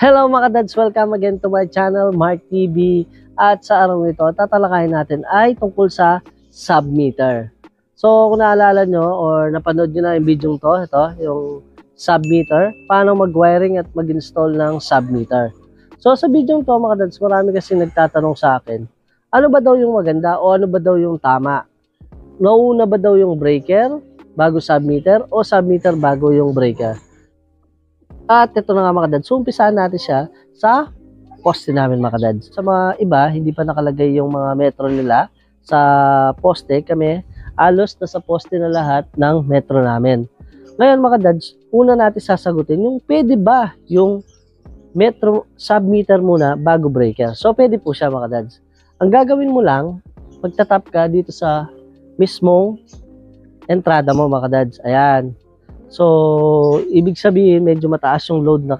Hello mga dads! Welcome again to my channel, Mark TV. At sa araw nito, tatalakayin natin ay tungkol sa submeter. So kung naalala nyo or napanood nyo na yung video to, ito yung submeter, paano mag-wiring at mag-install ng submeter. So sa video to mga dads, marami kasi nagtatanong sa akin, ano ba daw yung maganda o ano ba daw yung tama? Nauna ba daw yung breaker bago submeter o submeter bago yung breaker? At ito na nga mga dads, so umpisahan natin siya sa poste namin mga dads. Sa mga iba, hindi pa nakalagay yung mga metro nila sa poste. Kami, alos na sa poste na lahat ng metro namin. Ngayon mga dads, una natin sasagutin yung pwede ba yung metro submeter muna bago breaker. So pwede po siya mga dads. Ang gagawin mo lang, magtatap ka dito sa mismong entrada mo mga dads. Ayan. So, ibig sabihin, medyo mataas yung load na